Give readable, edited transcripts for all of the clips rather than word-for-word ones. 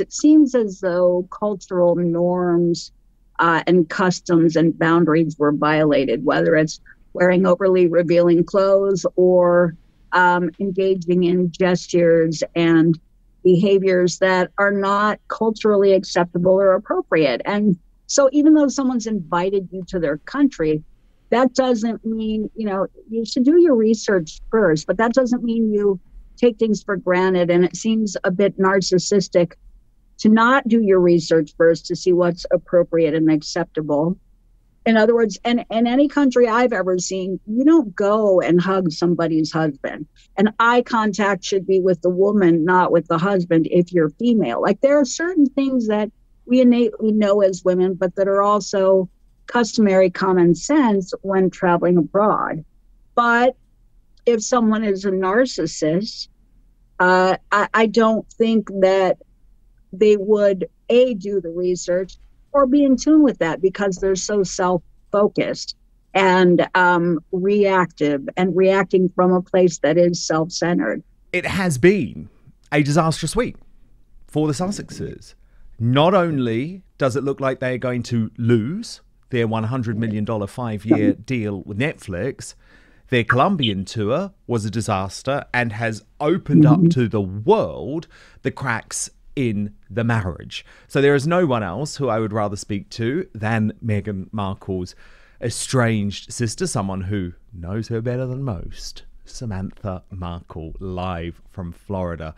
research, it seems as though cultural norms and customs and boundaries were violated, whether it's wearing overly revealing clothes or engaging in gestures and behaviors that are not culturally acceptable or appropriate. And so even though someone's invited you to their country, that doesn't mean, you should do your research first, but that doesn't mean you take things for granted. And it seems a bit narcissistic to not do your research first to see what's appropriate and acceptable. In other words, in any country I've ever seen, you don't go and hug somebody's husband. And eye contact should be with the woman, not with the husband if you're female. Like, there are certain things that we innately know as women, but that are also customary common sense when traveling abroad. But if someone is a narcissist, I don't think that they would, do the research or be in tune with that, because they're so self-focused and reactive and reacting from a place that is self-centered. It has been a disastrous week for the Sussexes. Not only does it look like they're going to lose their $100 million 5-year deal with Netflix, their Colombian tour was a disaster and has opened up to the world the cracks in the marriage. So there is no one else who I would rather speak to than Meghan Markle's estranged sister, someone who knows her better than most, Samantha Markle, live from Florida.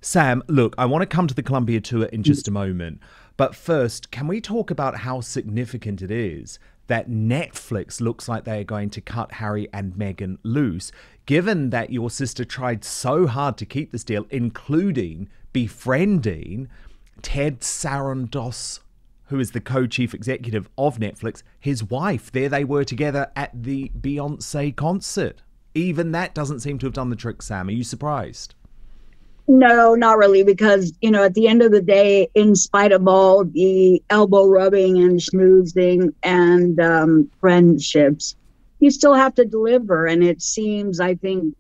Sam, look, I want to come to the Colombia tour in just a moment. But first, can we talk about how significant it is that Netflix looks like they're going to cut Harry and Meghan loose, given that your sister tried so hard to keep this deal, including befriending Ted Sarandos, who is the co-chief executive of Netflix, his wife. There they were together at the Beyonce concert. Even that doesn't seem to have done the trick, Sam. Are you surprised? No, not really, because, at the end of the day, in spite of all the elbow rubbing and schmoozing and friendships, you still have to deliver. And it seems, I think,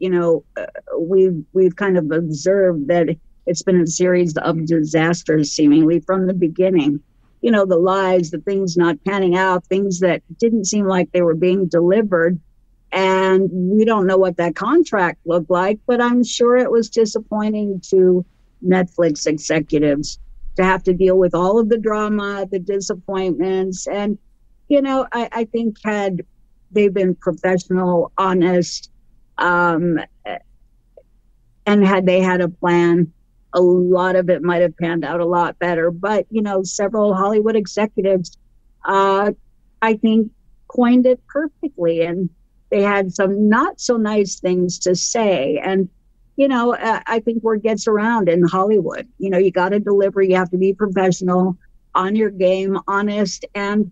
we've kind of observed that it's been a series of disasters, seemingly from the beginning. The lies, the things not panning out, things that didn't seem like they were being delivered. And we don't know what that contract looked like, but I'm sure it was disappointing to Netflix executives to have to deal with all of the drama, the disappointments. And, I think had they been professional, honest, and had they had a plan, a lot of it might have panned out a lot better. But, several Hollywood executives, I think, coined it perfectly. And they had some not so nice things to say. And, I think word gets around in Hollywood. You got to deliver. You have to be professional, on your game, honest. And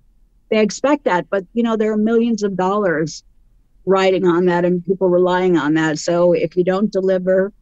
they expect that. But, there are millions of dollars riding on that and people relying on that. So if you don't deliver,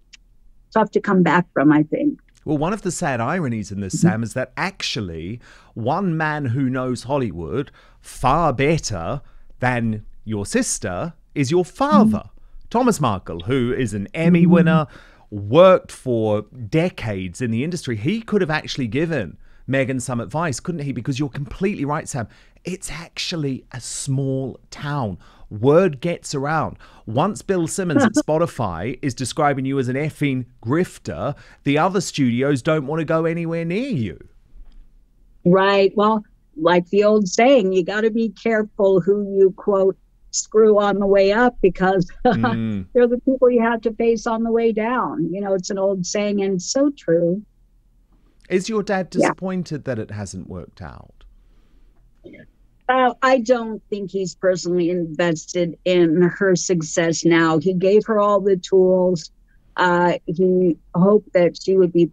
tough to come back from, I think. Well, one of the sad ironies in this, Sam, is that actually one man who knows Hollywood far better than your sister is your father, Thomas Markle, who is an Emmy winner, worked for decades in the industry. He could have actually given Meghan some advice, couldn't he? Because you're completely right, Sam. It's actually a small town. Word gets around. Once Bill Simmons at Spotify is describing you as an effing grifter, the other studios don't want to go anywhere near you. Right. Well, like the old saying, you got to be careful who you, quote, screw on the way up, because they're the people you have to face on the way down. It's an old saying and so true. Is your dad disappointed that it hasn't worked out? I don't think he's personally invested in her success now. He gave her all the tools. He hoped that she would be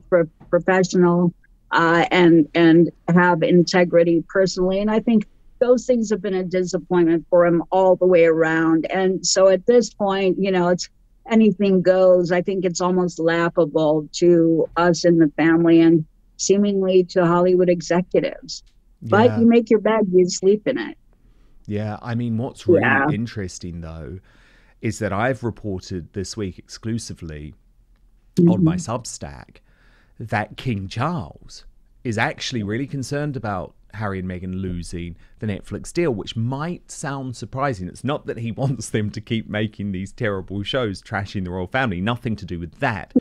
professional and have integrity personally. And I think those things have been a disappointment for him all the way around. And so at this point, it's anything goes. I think it's almost laughable to us in the family and seemingly to Hollywood executives. But you make your bed, you sleep in it. Yeah, I mean, what's really interesting, though, is that I've reported this week exclusively on my Substack that King Charles is actually really concerned about Harry and Meghan losing the Netflix deal, which might sound surprising. It's not that he wants them to keep making these terrible shows trashing the royal family, nothing to do with that.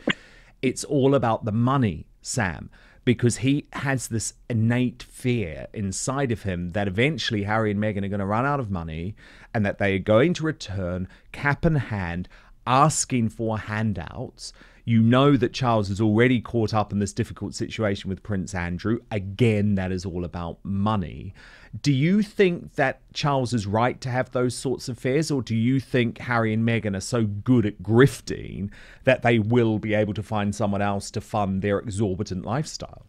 It's all about the money, Sam, because he has this innate fear inside of him that eventually Harry and Meghan are going to run out of money and that they are going to return cap in hand, asking for handouts. You know that Charles is already caught up in this difficult situation with Prince Andrew. Again, that is all about money. Do you think that Charles is right to have those sorts of fears, or do you think Harry and Meghan are so good at grifting that they will be able to find someone else to fund their exorbitant lifestyle?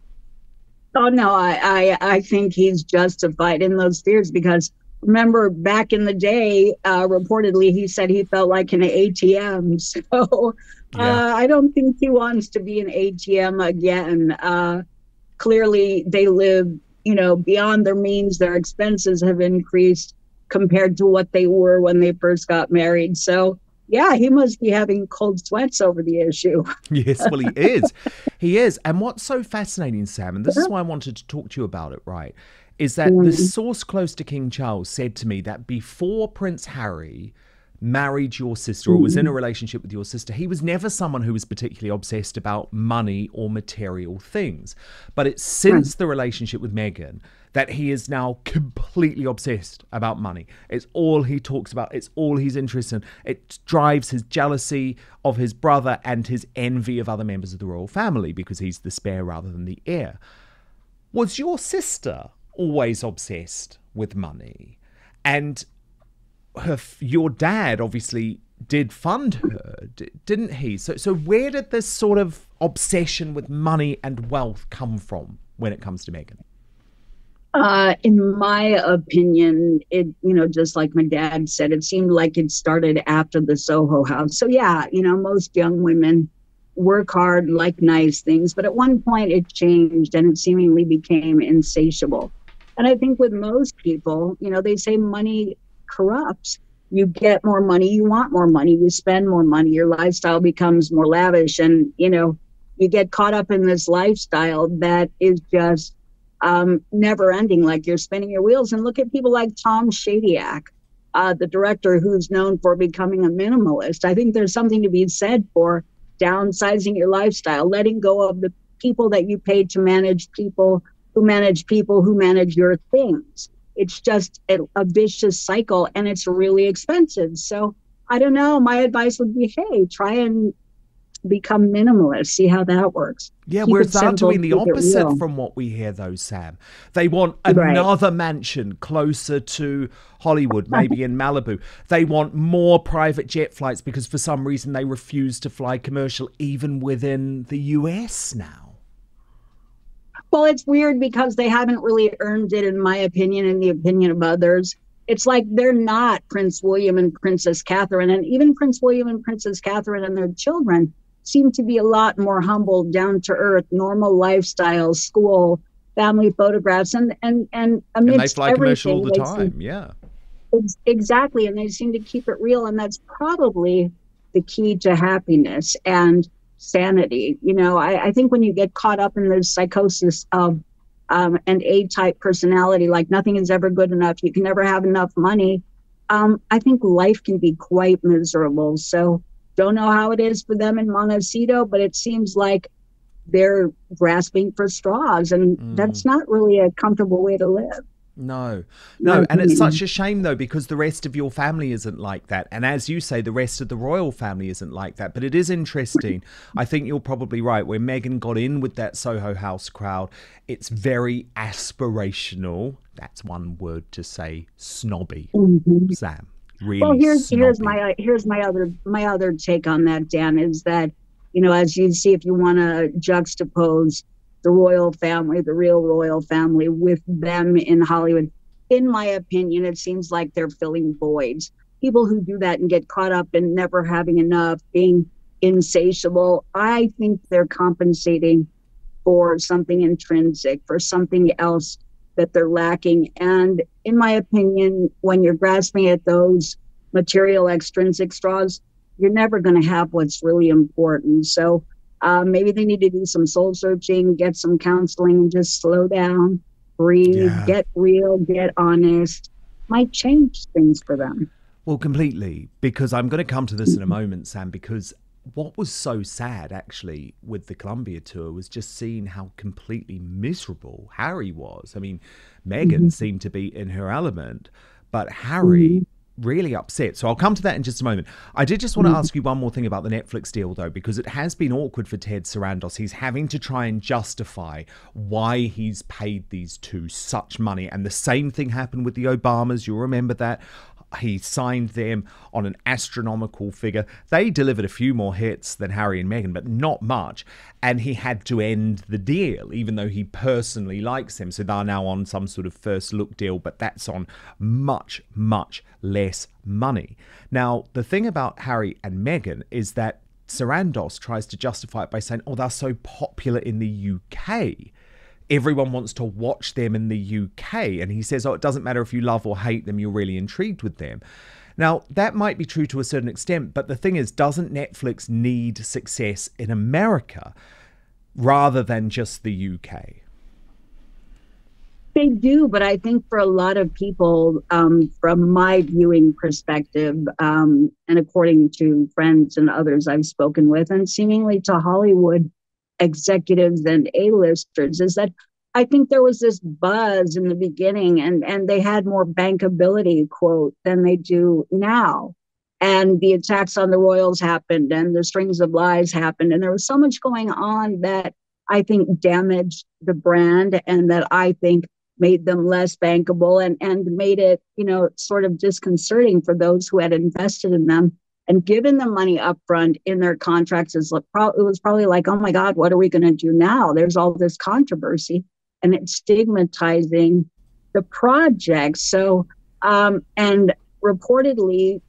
Oh no, I think he's justified in those fears because remember back in the day, reportedly he said he felt like an ATM. So I don't think he wants to be an ATM again. Clearly, they live, beyond their means. Their expenses have increased compared to what they were when they first got married. So yeah, he must be having cold sweats over the issue. Yes, well, he is. He is. And what's so fascinating, Sam, and this is why I wanted to talk to you about it, right, is that the source close to King Charles said to me that before Prince Harry married your sister or was in a relationship with your sister, he was never someone who was particularly obsessed about money or material things. But it's since the relationship with Meghan that he is now completely obsessed about money. It's all he talks about. It's all he's interested in. It drives his jealousy of his brother and his envy of other members of the royal family because he's the spare rather than the heir. Was your sister always obsessed with money? And your dad obviously did fund her, didn't he? So where did this sort of obsession with money and wealth come from when it comes to Meghan? In my opinion, it, just like my dad said, it seemed like it started after the Soho House. So yeah, most young women work hard, like nice things, but at one point it changed and it seemingly became insatiable. And I think with most people, they say money corrupts. You get more money, you want more money, you spend more money, your lifestyle becomes more lavish, and you get caught up in this lifestyle that is just never ending, like you're spinning your wheels. And look at people like Tom Shadyac, the director who's known for becoming a minimalist. I think there's something to be said for downsizing your lifestyle, letting go of the people that you paid to manage people who manage your things. It's just a vicious cycle, and it's really expensive. So I don't know. My advice would be, hey, try and become minimalist. See how that works. Yeah, we're doing the opposite from what we hear, though, Sam. They want another mansion closer to Hollywood, maybe in Malibu. They want more private jet flights because for some reason they refuse to fly commercial even within the US now. Well, it's weird because they haven't really earned it, in my opinion, in the opinion of others. It's like they're not Prince William and Princess Catherine, and even Prince William and Princess Catherine and their children seem to be a lot more humble, down to earth, normal lifestyles, school, family photographs, and amidst and they fly commercial all the time. Exactly, and they seem to keep it real, and that's probably the key to happiness and sanity. I think when you get caught up in the psychosis of an A-type personality, like nothing is ever good enough, you can never have enough money, I think life can be quite miserable. So don't know how it is for them in Montecito, but it seems like they're grasping for straws, and that's not really a comfortable way to live. No. And it's such a shame, though, because the rest of your family isn't like that. And as you say, the rest of the royal family isn't like that. But it is interesting. I think you're probably right. Where Meghan got in with that Soho House crowd, it's very aspirational. That's one word to say, snobby, Sam. Really. Well, here's my other take on that, Dan, is that, as you see, if you want to juxtapose the royal family, the real royal family, with them in Hollywood, in my opinion, it seems like they're filling voids. People who do that and get caught up in never having enough, being insatiable, I think they're compensating for something intrinsic, for something else that they're lacking. And in my opinion, when you're grasping at those material extrinsic straws, you're never going to have what's really important. So Maybe they need to do some soul searching, get some counseling, and just slow down, breathe, Yeah. get real, get honest. Might change things for them. Well, completely, because I'm going to come to this in a moment, Sam, because what was so sad actually with the Colombia tour was just seeing how completely miserable Harry was. I mean, Meghan seemed to be in her element, but Harry really upset. So I'll come to that in just a moment. I did just want to ask you one more thing about the Netflix deal, though, because it has been awkward for Ted Sarandos. He's having to try and justify why he's paid these two such money. And the same thing happened with the Obamas. You'll remember that. He signed them on an astronomical figure. They delivered a few more hits than Harry and Meghan, but not much. And he had to end the deal, even though he personally likes them. So they're now on some sort of first look deal, but that's on much, much less money. Now, the thing about Harry and Meghan is that Sarandos tries to justify it by saying, oh, they're so popular in the UK. Everyone wants to watch them in the UK. And he says, oh, it doesn't matter if you love or hate them, you're really intrigued with them. Now, that might be true to a certain extent, but the thing is, doesn't Netflix need success in America rather than just the UK? They do, but I think for a lot of people, from my viewing perspective, and according to friends and others I've spoken with, and seemingly to Hollywood executives and A-listers, is that I think there was this buzz in the beginning, and they had more bankability, quote, than they do now. And the attacks on the royals happened, and the strings of lies happened, and there was so much going on that I think damaged the brand, and that I think made them less bankable, and made it, sort of disconcerting for those who had invested in them and given them money up front in their contracts. It was probably like, oh my God, what are we going to do now? There's all this controversy, and it's stigmatizing the project. So, and reportedly,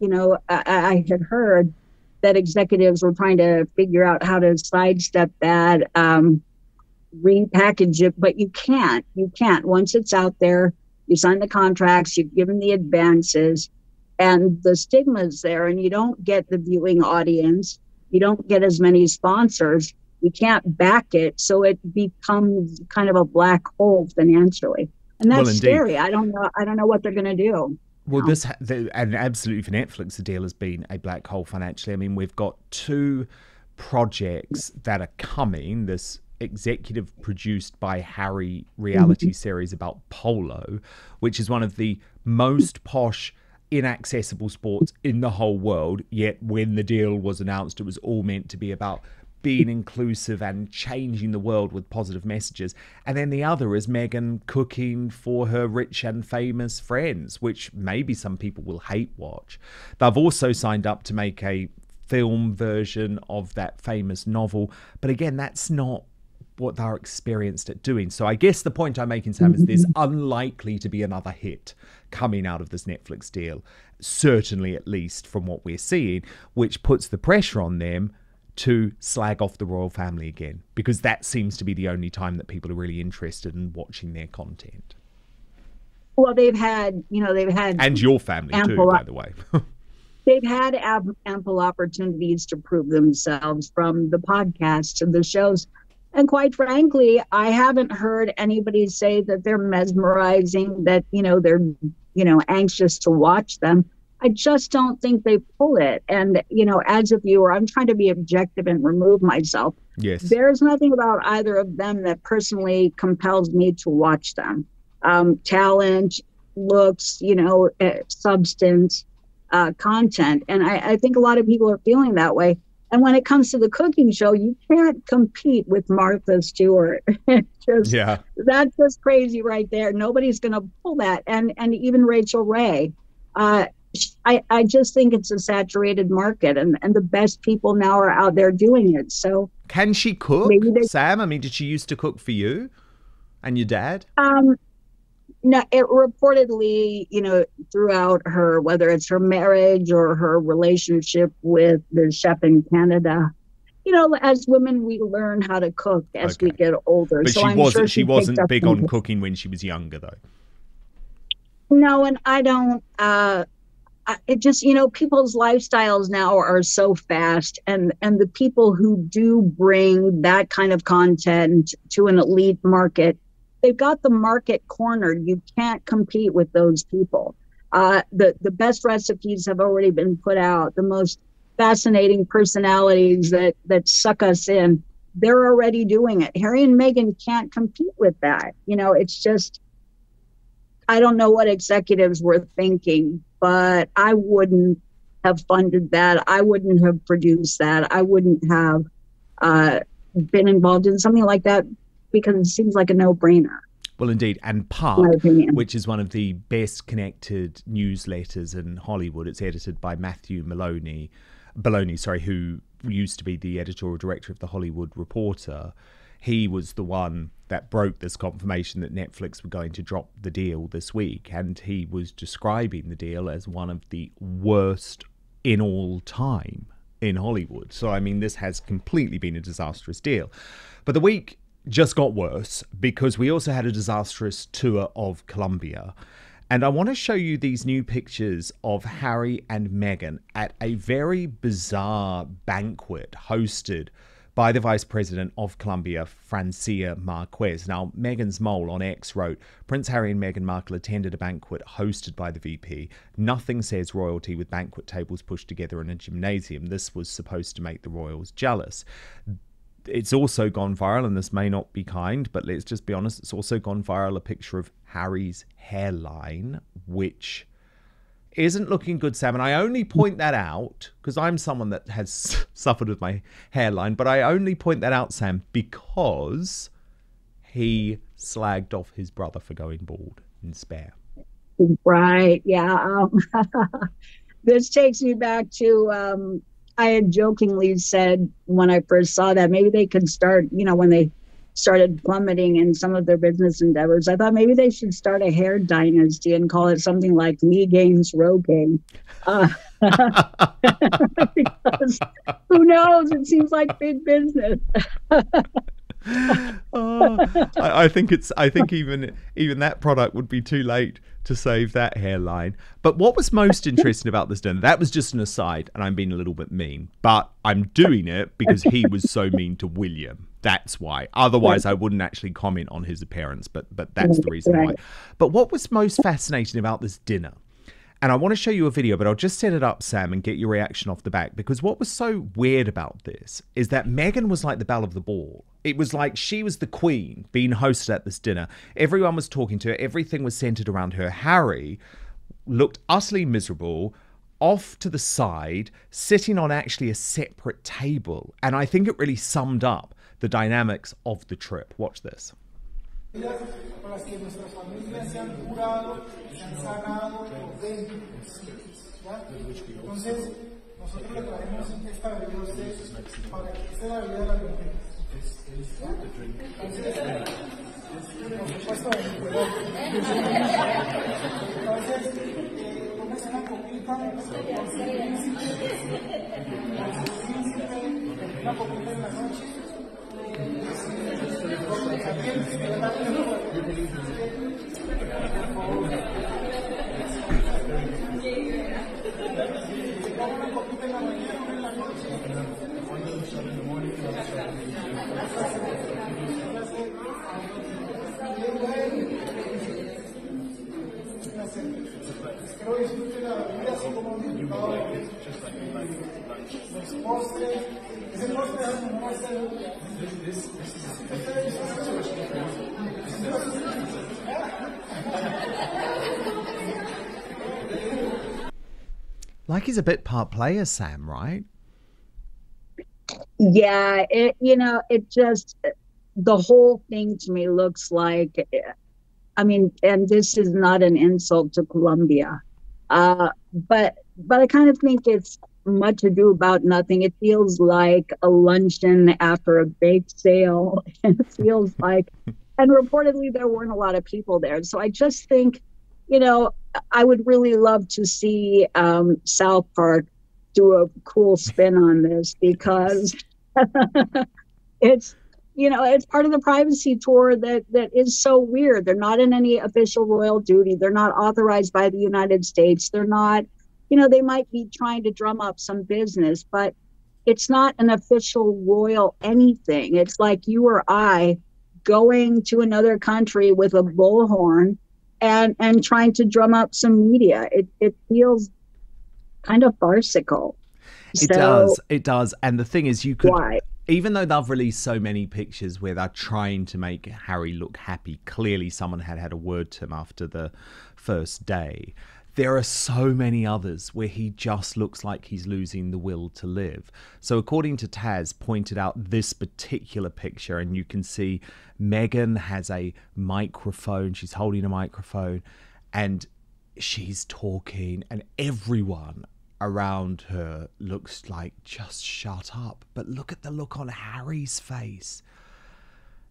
I had heard that executives were trying to figure out how to sidestep that, repackage it, but you can't. Once it's out there, you sign the contracts, you've given the advances, and the stigma is there, and you don't get the viewing audience. You don't get as many sponsors. You can't back it. So it becomes kind of a black hole financially. And that's scary. I don't know what they're going to do. Well, and absolutely for Netflix, the deal has been a black hole financially. I mean, we've got two projects that are coming. This executive produced by Harry reality series about polo, which is one of the most posh, inaccessible sports in the whole world. Yet when the deal was announced, it was all meant to be about being inclusive and changing the world with positive messages. And then the other is Meghan cooking for her rich and famous friends, which maybe some people will hate watch. They've also signed up to make a film version of that famous novel. But again, that's not what they're experienced at doing. So I guess the point I'm making, Sam, is there's unlikely to be another hit coming out of this Netflix deal, certainly at least from what we're seeing, which puts the pressure on them to slag off the royal family again, because that seems to be the only time that people are really interested in watching their content. Well, they've had and your family too, by the way. They've had ample opportunities to prove themselves, from the podcasts to the shows. And quite frankly, I haven't heard anybody say that they're mesmerizing, that, they're, anxious to watch them. I just don't think they pull it. And, as a viewer, I'm trying to be objective and remove myself. Yes. There's nothing about either of them that personally compels me to watch them. Talent, looks, substance, content. And I think a lot of people are feeling that way. And when it comes to the cooking show, you can't compete with Martha Stewart. That's just crazy right there. Nobody's going to pull that. And even Rachel Ray. I just think it's a saturated market, and the best people now are out there doing it. So can she cook, Sam? I mean, did she used to cook for you and your dad? No, it reportedly, throughout her, whether it's her marriage or her relationship with the chef in Canada, as women, we learn how to cook as we get older. But so she wasn't big on cooking when she was younger, though. No, and I don't. it just, you know, people's lifestyles now are so fast, and the people who do bring that kind of content to an elite market, they've got the market cornered. You can't compete with those people. The best recipes have already been put out. The most fascinating personalities that suck us in, they're already doing it. Harry and Meghan can't compete with that. You know, it's just, I don't know what executives were thinking, but I wouldn't have funded that. I wouldn't have produced that. I wouldn't have been involved in something like that, because it seems like a no-brainer. Well, indeed. And Pub, which is one of the best connected newsletters in Hollywood, it's edited by Matthew Boloney, who used to be the editorial director of The Hollywood Reporter. He was the one that broke this confirmation that Netflix were going to drop the deal this week. And he was describing the deal as one of the worst in all time in Hollywood. So, I mean, this has completely been a disastrous deal. But the week just got worse, because we also had a disastrous tour of Colombia. And I want to show you these new pictures of Harry and Meghan at a very bizarre banquet hosted by the Vice President of Colombia, Francia Marquez. Now, Meghan's mole on X wrote, Prince Harry and Meghan Markle attended a banquet hosted by the VP. Nothing says royalty with banquet tables pushed together in a gymnasium. This was supposed to make the royals jealous. It's also gone viral, and this may not be kind, but let's just be honest, it's also gone viral, a picture of Harry's hairline, which isn't looking good, Sam. And I only point that out because I'm someone that has suffered with my hairline, but I only point that out, Sam, because he slagged off his brother for going bald in Spare. Right, yeah. This takes me back to... I had jokingly said when I first saw that, maybe they could start, you know, when they started plummeting in some of their business endeavors, I thought maybe they should start a hair dynasty and call it something like Megan's Rogaine. Because who knows? It seems like big business. I think even that product would be too late to save that hairline. But what was most interesting about this dinner, that was just an aside, and I'm being a little bit mean, but I'm doing it because he was so mean to William. That's why. Otherwise, I wouldn't actually comment on his appearance, but that's the reason why. But what was most fascinating about this dinner, and I want to show you a video, but I'll just set it up, Sam, and get your reaction off the back. Because what was so weird about this is that Meghan was like the belle of the ball. It was like she was the queen being hosted at this dinner. Everyone was talking to her. Everything was centered around her. Harry looked utterly miserable, off to the side, sitting on actually a separate table. And I think it really summed up the dynamics of the trip. Watch this. Like he's a bit part player, Sam, right? Yeah, it just, the whole thing to me looks like, I mean, and this is not an insult to Colombia, but I kind of think it's much ado about nothing. It feels like a luncheon after a bake sale. It feels like, and reportedly there weren't a lot of people there. So I just think, I would really love to see South Park do a cool spin on this, because it's part of the privacy tour that is so weird. They're not in any official royal duty. They're not authorized by the United States. They're not, they might be trying to drum up some business, but it's not an official royal anything. It's like you or I going to another country with a bullhorn and trying to drum up some media. It feels kind of farcical. It does. And the thing is, you could, why? Even though they've released so many pictures where they're trying to make Harry look happy, clearly someone had a word to him after the first day. There are so many others where he just looks like he's losing the will to live. So according to Taz, pointed out this particular picture, and you can see Meghan has a microphone. She's holding a microphone and she's talking, and everyone around her looks like, just shut up. But look at the look on Harry's face.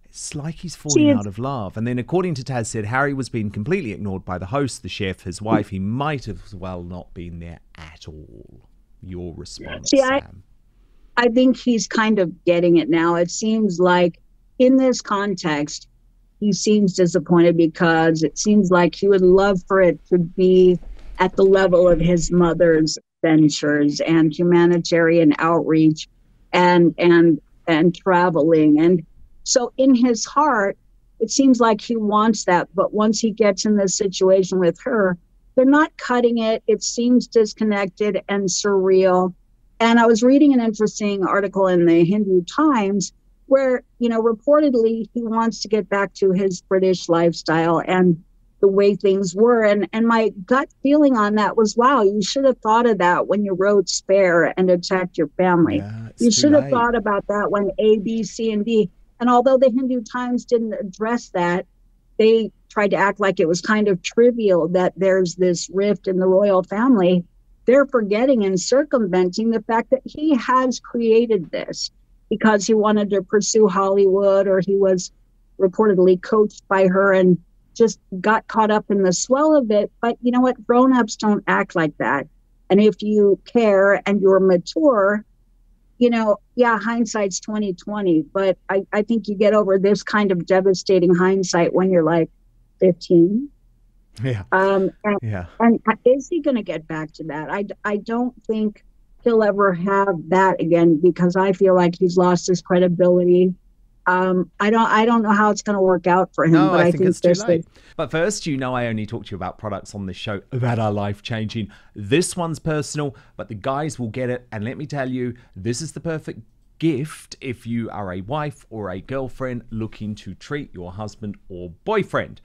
It's like he's falling out of love. And then according to Taz said, Harry was being completely ignored by the host, the chef, his wife. He might as well not been there at all. Your response, Sam? I think he's kind of getting it now. It seems like in this context, he seems disappointed because it seems like he would love for it to be at the level of his mother's ventures and humanitarian outreach and traveling. And so in his heart, it seems like he wants that. But once he gets in this situation with her, they're not cutting it. It seems disconnected and surreal. And I was reading an interesting article in the Hindu Times where, reportedly he wants to get back to his British lifestyle and the way things were. And my gut feeling on that was, wow, you should have thought of that when you wrote Spare and attacked your family. Yeah, you should have thought about that when A, B, C, and D. And although the Hindu Times didn't address that, they tried to act like it was kind of trivial that there's this rift in the royal family. They're forgetting and circumventing the fact that he has created this because he wanted to pursue Hollywood, or he was reportedly coached by her and just got caught up in the swell of it. But you know what? Grown-ups don't act like that. And if you care and you're mature, hindsight's 20/20. But I think you get over this kind of devastating hindsight when you're like 15. Yeah. And is he going to get back to that? I don't think he'll ever have that again, because I feel like he's lost his credibility. I don't know how it's going to work out for him. No, but I think it's too late. But first, I only talk to you about products on this show that are life-changing. This one's personal, but the guys will get it. And let me tell you, this is the perfect gift if you are a wife or a girlfriend looking to treat your husband or boyfriend.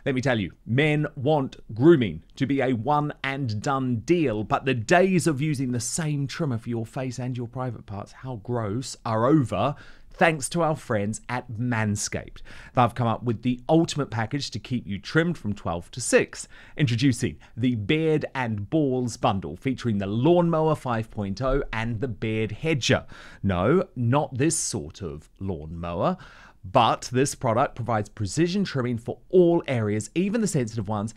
Let me tell you, men want grooming to be a one and done deal, but the days of using the same trimmer for your face and your private parts, how gross, are over. Thanks to our friends at Manscaped. They've come up with the ultimate package to keep you trimmed from 12 to 6. Introducing the Beard and Balls bundle, featuring the Lawnmower 5.0 and the Beard Hedger. No, not this sort of lawnmower, but this product provides precision trimming for all areas, even the sensitive ones,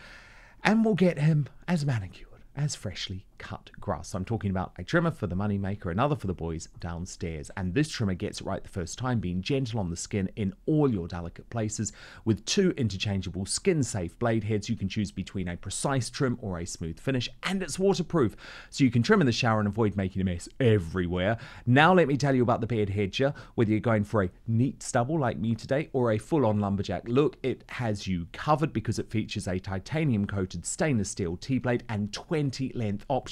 and will get him as manicured as freshly cut grass. So I'm talking about a trimmer for the moneymaker, another for the boys downstairs. And this trimmer gets it right the first time, being gentle on the skin in all your delicate places. With 2 interchangeable skin-safe blade heads, you can choose between a precise trim or a smooth finish, and it's waterproof, so you can trim in the shower and avoid making a mess everywhere. Now let me tell you about the Beard Hedger. Whether you're going for a neat stubble like me today or a full-on lumberjack look, it has you covered because it features a titanium-coated stainless steel T-blade and 20 length options.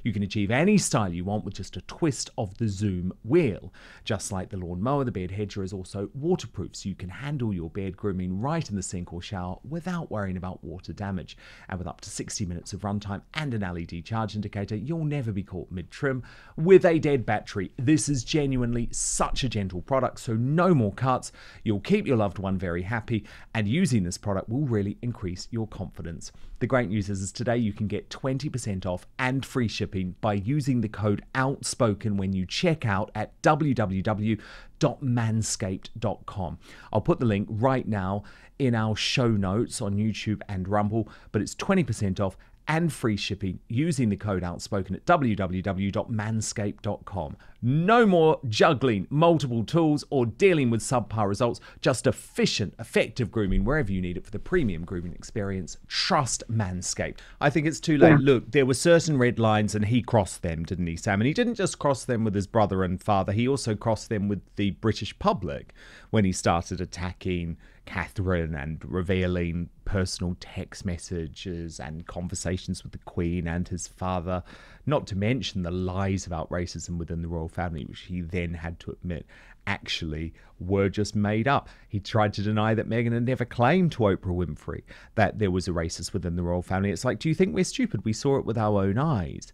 You can achieve any style you want with just a twist of the zoom wheel. Just like the lawnmower, the Beard Hedger is also waterproof, so you can handle your beard grooming right in the sink or shower without worrying about water damage. And with up to 60 minutes of runtime and an LED charge indicator, you'll never be caught mid-trim with a dead battery. This is genuinely such a gentle product, so no more cuts. You'll keep your loved one very happy, and using this product will really increase your confidence. The great news is today you can get 20% off and free shipping by using the code Outspoken when you check out at www.manscaped.com. I'll put the link right now in our show notes on YouTube and Rumble, but it's 20% off and free shipping using the code Outspoken at www.manscaped.com. No more juggling multiple tools or dealing with subpar results. Just efficient, effective grooming wherever you need it for the premium grooming experience. Trust Manscaped. I think it's too late. Yeah. Look, there were certain red lines and he crossed them, didn't he, Sam? And he didn't just cross them with his brother and father. He also crossed them with the British public when he started attacking Catherine and revealing personal text messages and conversations with the Queen and his father, not to mention the lies about racism within the royal family, which he then had to admit actually were just made up. He tried to deny that Meghan had never claimed to Oprah Winfrey that there was a racist within the royal family. It's like, do you think we're stupid? We saw it with our own eyes.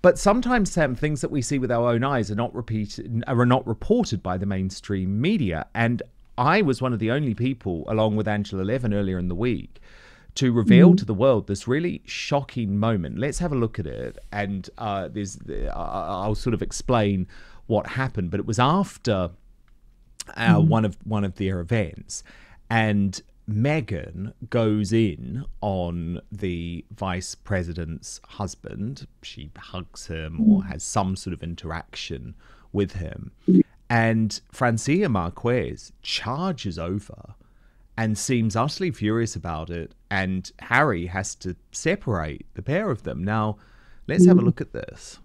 But sometimes, Sam, things that we see with our own eyes are not reported by the mainstream media. And I was one of the only people, along with Angela Levin earlier in the week, to reveal to the world this really shocking moment. Let's have a look at it, and I'll sort of explain what happened. But it was after one of their events, and Meghan goes in on the vice president's husband. She hugs him or has some sort of interaction with him. And Francia Marquez charges over and seems utterly furious about it. And Harry has to separate the pair of them. Now, let's have a look at this.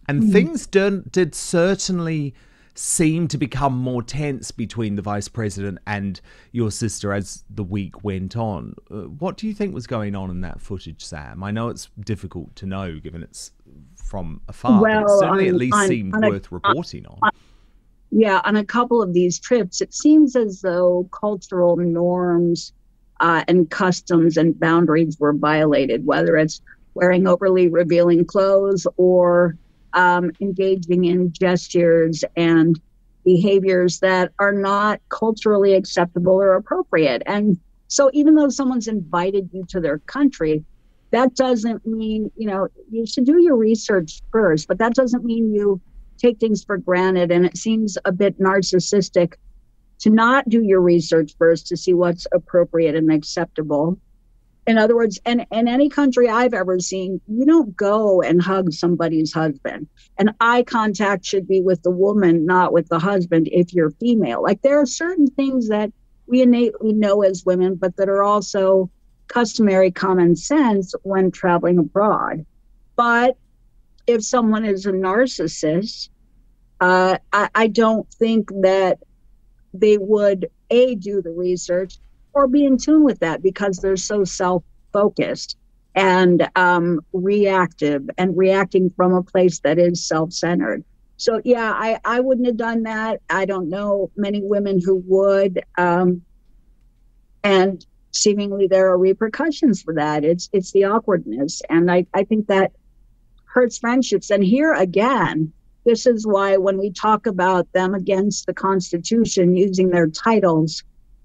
And things did certainly seem to become more tense between the vice president and your sister as the week went on. What do you think was going on in that footage, Sam? I know it's difficult to know given it's from afar, but it certainly at least seemed worth reporting on. Yeah, on a couple of these trips, it seems as though cultural norms and customs and boundaries were violated, whether it's wearing overly revealing clothes or engaging in gestures and behaviors that are not culturally acceptable or appropriate. And so even though someone's invited you to their country, that doesn't mean, you should do your research first, but that doesn't mean you take things for granted. And it seems a bit narcissistic to not do your research first to see what's appropriate and acceptable. In other words, in any country I've ever seen, you don't go and hug somebody's husband. And eye contact should be with the woman, not with the husband if you're female. Like, there are certain things that we innately know as women, but that are also customary common sense when traveling abroad. But if someone is a narcissist, I don't think that they would, A, do the research, or be in tune with that, because they're so self-focused and reactive and reacting from a place that is self-centered. So, yeah, I wouldn't have done that. I don't know many women who would. And seemingly there are repercussions for that. It's the awkwardness. And I think that hurts friendships. And here again, this is why when we talk about them against the Constitution, using their titles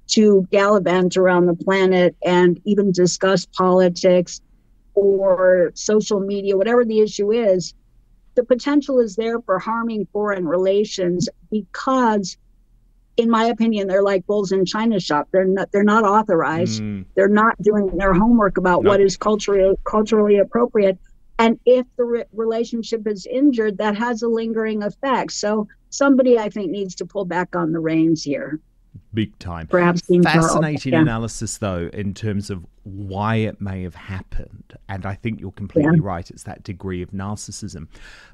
to gallivant around the planet and even discuss politics or social media, whatever the issue is, the potential is there for harming foreign relations because, in my opinion, they're like bulls in China shop. They're not authorized. They're not doing their homework about what is culturally appropriate. And if the relationship is injured, that has a lingering effect. So somebody, I think, needs to pull back on the reins here. Big time. Perhaps fascinating analysis, though, in terms of why it may have happened. And I think you're completely right. It's that degree of narcissism.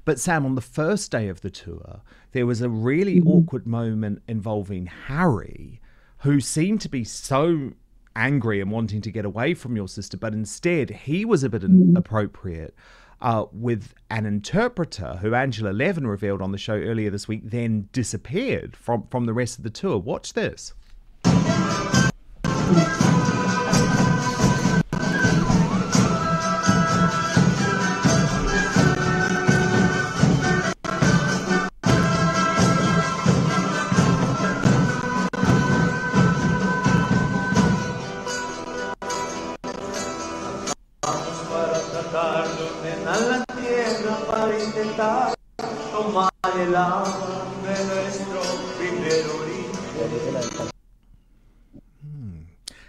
But Sam, on the first day of the tour, there was a really awkward moment involving Harry, who seemed to be so angry and wanting to get away from your sister, but instead he was a bit inappropriate with an interpreter who Angela Levin revealed on the show earlier this week then disappeared from the rest of the tour. Watch this.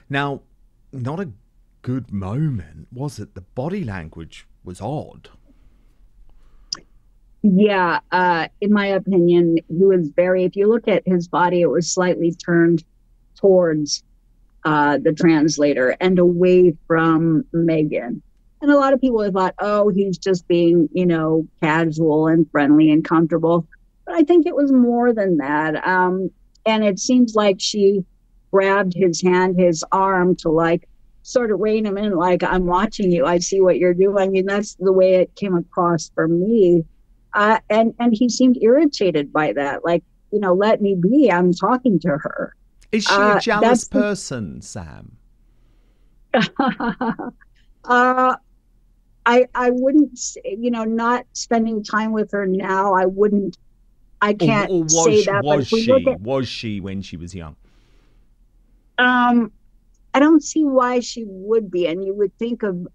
Now, not a good moment, was it? The body language was odd. Yeah, in my opinion, he was very, if you look at his body, it was slightly turned towards the translator and away from Meghan. And a lot of people have thought, oh, he's just being, casual and friendly and comfortable. But I think it was more than that. And it seems like she grabbed his hand, his arm, to sort of rein him in, like, I'm watching you. I see what you're doing. I mean, that's the way it came across for me. And he seemed irritated by that. Like, let me be. I'm talking to her. Is she a jealous person, Sam? I wouldn't say, not spending time with her now. I can't say that. Was she when she was young? I don't see why she would be. And you would think of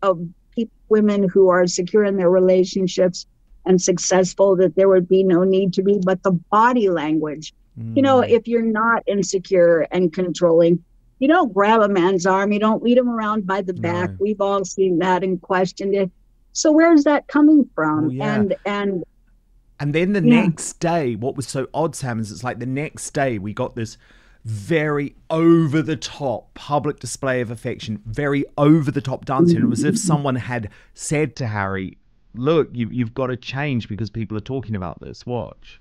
women who are secure in their relationships and successful, that there would be no need to be. But the body language, if you're not insecure and controlling, you don't grab a man's arm. You don't lead him around by the back. No. We've all seen that and questioned it. So where's that coming from? Yeah. And then the next day, what was so odd, Sam, is it's like the next day we got this very over-the-top public display of affection, very over-the-top dancing. It was as if someone had said to Harry, look, you've got to change because people are talking about this. Watch.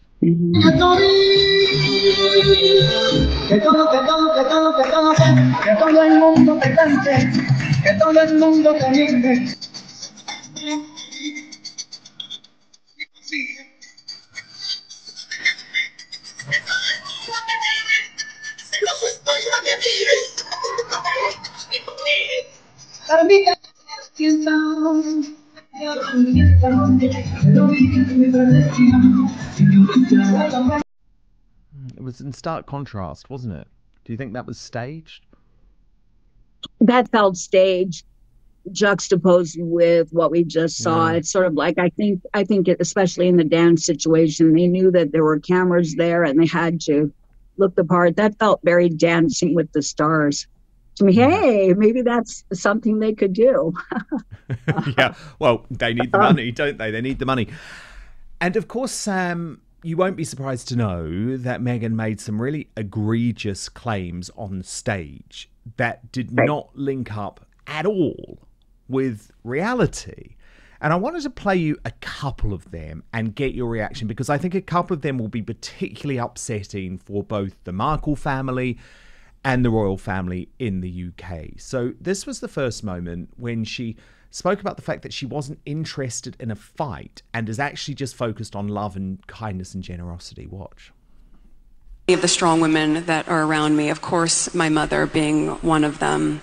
It was in stark contrast, wasn't it? Do you think that was staged? That felt staged, juxtaposed with what we just saw. Yeah. It's sort of like, I think especially in the dance situation, they knew that there were cameras there and they had to look the part. That felt very Dancing with the Stars to me. Hey, maybe that's something they could do. Yeah, well, they need the money, don't they? They need the money. And of course, Sam, you won't be surprised to know that Meghan made some really egregious claims on stage that did not link up at all with reality. And I wanted to play you a couple of them and get your reaction, because I think a couple of them will be particularly upsetting for both the Markle family and the royal family in the UK. So this was the first moment when she spoke about the fact that she wasn't interested in a fight and is actually just focused on love and kindness and generosity. Watch. Of the strong women that are around me, of course, my mother being one of them.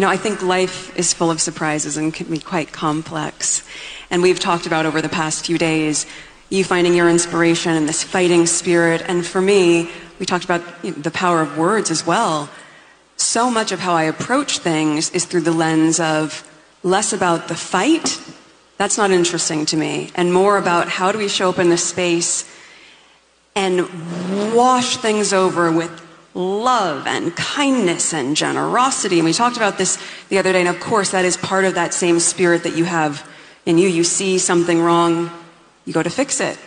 I think life is full of surprises and can be quite complex. And we've talked about over the past few days, you finding your inspiration in this fighting spirit. And for me, we talked about the power of words as well. So much of how I approach things is through the lens of less about the fight, that's not interesting to me, and more about how do we show up in this space and wash things over with love and kindness and generosity. And we talked about this the other day, and of course that is part of that same spirit that you have in you. You see something wrong, you go to fix it.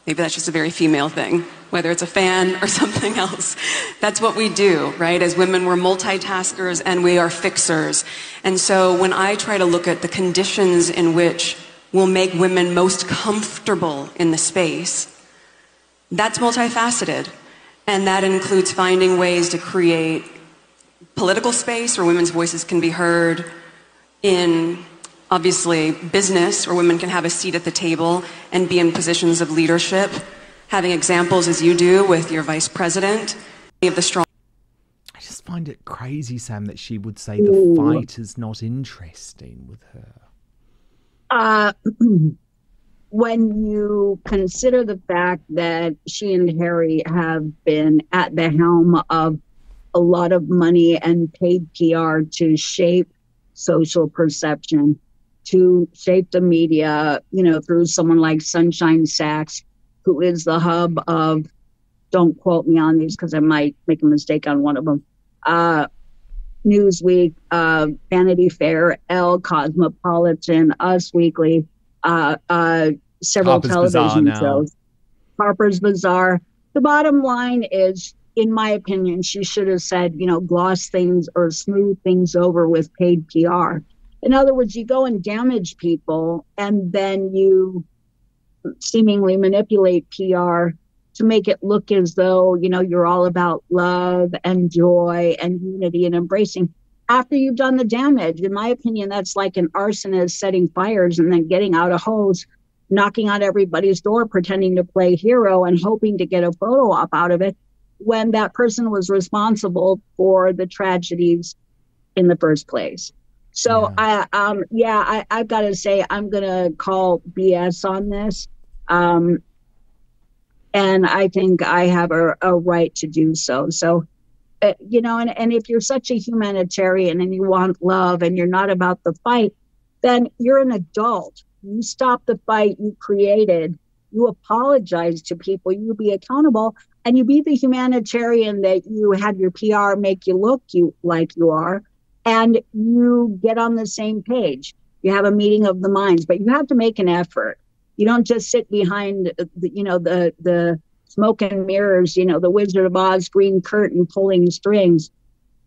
Maybe that's just a very female thing, whether it's a fan or something else. That's what we do, right? As women, we're multitaskers and we are fixers. And so when I try to look at the conditions in which will make women most comfortable in the space, that's multifaceted. And that includes finding ways to create political space where women's voices can be heard, in obviously business where women can have a seat at the table and be in positions of leadership, having examples as you do with your vice president of the strong. I just find it crazy, Sam, that she would say the fight is not interesting with her. When you consider the fact that she and Harry have been at the helm of a lot of money and paid PR to shape social perception, to shape the media, through someone like Sunshine Sachs, who is the hub of, don't quote me on these because I might make a mistake on one of them, Newsweek, Vanity Fair, Elle, Cosmopolitan, Us Weekly, several Harper's television Bazaar shows. Harper's Bazaar. The bottom line is, in my opinion, she should have said, gloss things or smooth things over with paid PR. In other words, you go and damage people and then you seemingly manipulate PR to make it look as though, you're all about love and joy and unity and embracing after you've done the damage. In my opinion, that's like an arsonist setting fires and then getting out a hose, knocking on everybody's door, pretending to play hero and hoping to get a photo op out of it, when that person was responsible for the tragedies in the first place. So I've got to say, I'm going to call BS on this. And I think I have a right to do so. So, and if you're such a humanitarian and you want love and you're not about the fight, then you're an adult. You stop the fight you created. You apologize to people. You be accountable, and you be the humanitarian that you had your PR make you look like you are, and you get on the same page. You have a meeting of the minds, but you have to make an effort. You don't just sit behind the smoke and mirrors, the Wizard of Oz green curtain pulling strings,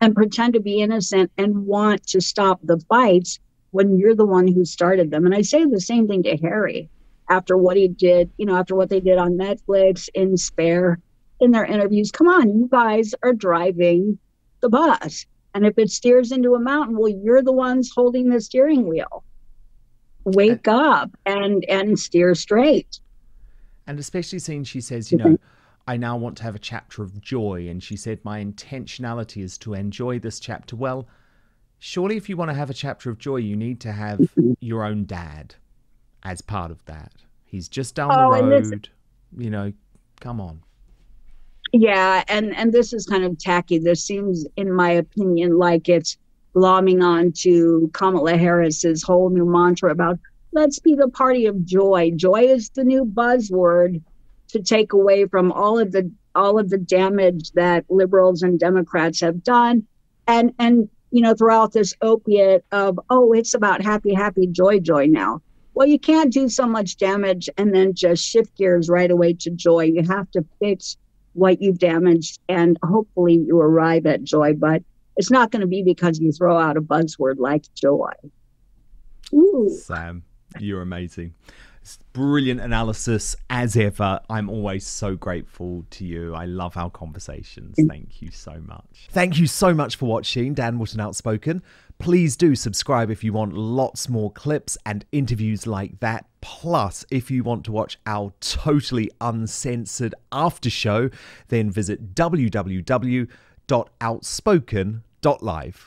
and pretend to be innocent and want to stop the fights when you're the one who started them. And I say the same thing to Harry after what he did, after what they did on Netflix, in Spare, in their interviews. Come on, you guys are driving the bus. And if it steers into a mountain, well, you're the ones holding the steering wheel. Wake up and steer straight. And especially seeing she says, I now want to have a chapter of joy. And she said, my intentionality is to enjoy this chapter. Well, surely if you want to have a chapter of joy, you need to have your own dad as part of that. He's just down the road, come on. Yeah, and this is kind of tacky. This seems, in my opinion, like it's glomming on to Kamala Harris's whole new mantra about let's be the party of joy. Joy is the new buzzword to take away from all of the damage that liberals and Democrats have done. And throughout this opiate of, it's about happy, happy, joy now. Well, you can't do so much damage and then just shift gears right away to joy. You have to fix what you've damaged, and hopefully you arrive at joy. But it's not going to be because you throw out a buzzword like joy. Ooh. Sam, you're amazing. It's brilliant analysis as ever. I'm always so grateful to you. I love our conversations. Thank you so much. Thank you so much for watching Dan Wootton Outspoken. Please do subscribe if you want lots more clips and interviews like that. Plus, if you want to watch our totally uncensored after show, then visit www.outspoken.live.